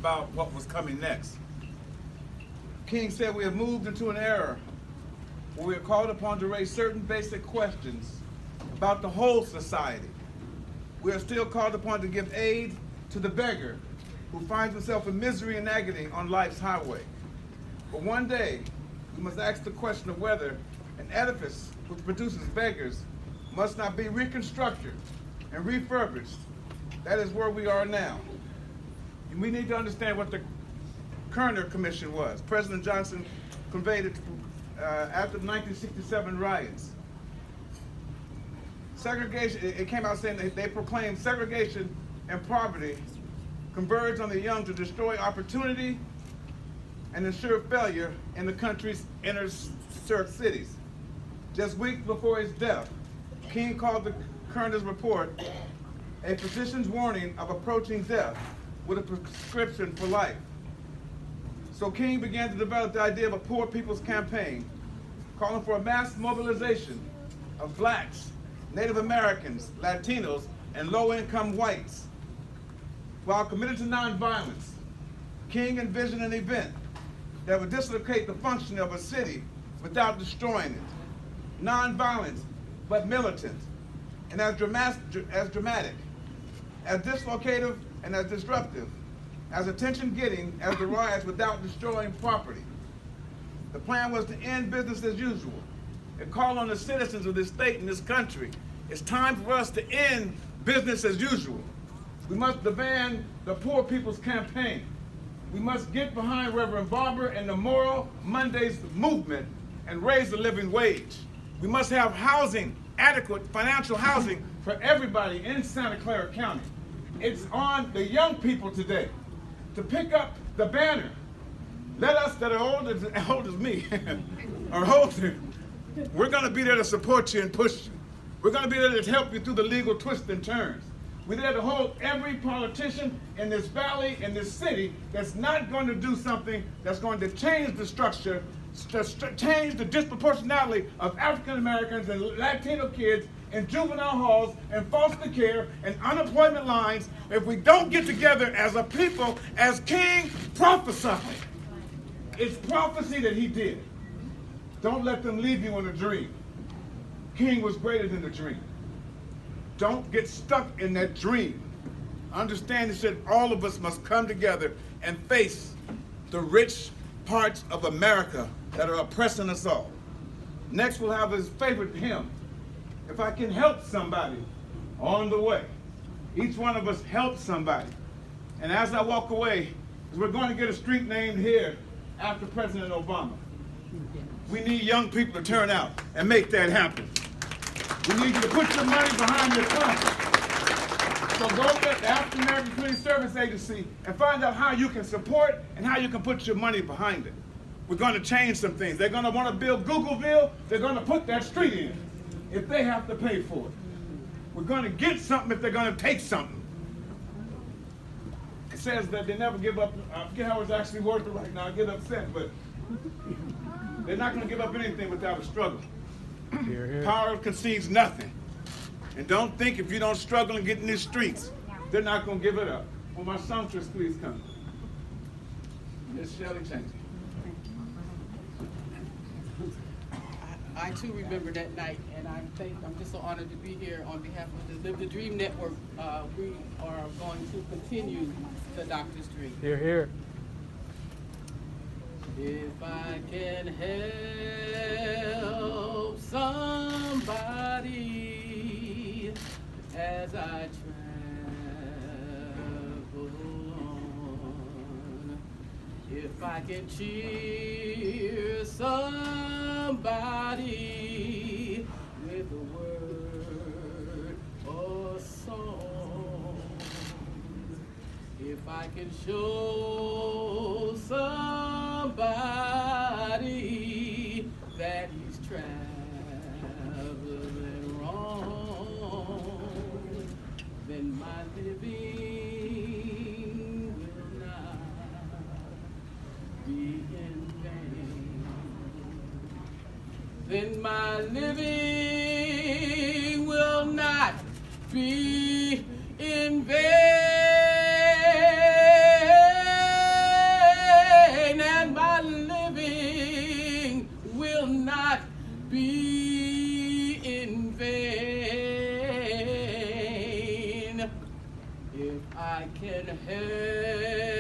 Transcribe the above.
about what was coming next. King said we have moved into an era where we are called upon to raise certain basic questions about the whole society. We are still called upon to give aid to the beggar who finds himself in misery and agony on life's highway. But one day, we must ask the question of whether an edifice which produces beggars must not be reconstructed and refurbished. That is where we are now. And we need to understand what the Kerner Commission was. President Johnson conveyed it after the 1967 riots. Segregation, it came out saying that they proclaimed segregation and poverty converge on the young to destroy opportunity and ensure failure in the country's inner cities. Just weeks before his death, King called the Kerner's report a physician's warning of approaching death with a prescription for life. So King began to develop the idea of a poor people's campaign, calling for a mass mobilization of blacks, Native Americans, Latinos, and low-income whites. While committed to nonviolence, King envisioned an event that would dislocate the function of a city without destroying it. Nonviolent, but militant, and as dramatic, as dislocative, and as disruptive, as attention-getting as the riots without destroying property. The plan was to end business as usual and call on the citizens of this state and this country. It's time for us to end business as usual. We must demand the Poor People's Campaign. We must get behind Reverend Barber and the Moral Mondays movement and raise the living wage. We must have housing, adequate financial housing for everybody in Santa Clara County. It's on the young people today to pick up the banner. Let us that are old as me, or older, we're gonna be there to support you and push you. We're gonna be there to help you through the legal twists and turns. We're there to hold every politician in this valley, in this city, that's not going to do something that's going to change the structure, change the disproportionality of African Americans and Latino kids in juvenile halls and foster care and unemployment lines if we don't get together as a people, as King prophesied. It's prophecy that he did. Don't let them leave you in a dream. King was greater than the dream. Don't get stuck in that dream. Understand, he said all of us must come together and face the rich parts of America that are oppressing us all. Next, we'll have his favorite hymn, If I Can Help Somebody on the Way. Each one of us helps somebody. And as I walk away, we're going to get a street named here after President Obama. We need young people to turn out and make that happen. We need you to put your money behind your cause. So go to the African American Community Service Agency and find out how you can support and how you can put your money behind it. We're going to change some things. They're going to want to build Googleville. They're going to put that street in if they have to pay for it. We're going to get something if they're going to take something. It says that they never give up. I forget how it's actually working right now. I get upset, but they're not going to give up anything without a struggle. Hear, hear. Power concedes nothing. And don't think if you don't struggle and get in these streets, they're not going to give it up. Will my songstress please come? Miss Shelley Changey. I too remember that night, and I'm just so honored to be here on behalf of the Live the Dream Network. We are going to continue the Doctor's Dream. Hear, hear. If I can help somebody as I travel on, if I can cheer somebody with a word or song, if I can show somebody that he's traveling wrong, then my living will not be in vain. Then my living will not be in vain. I can help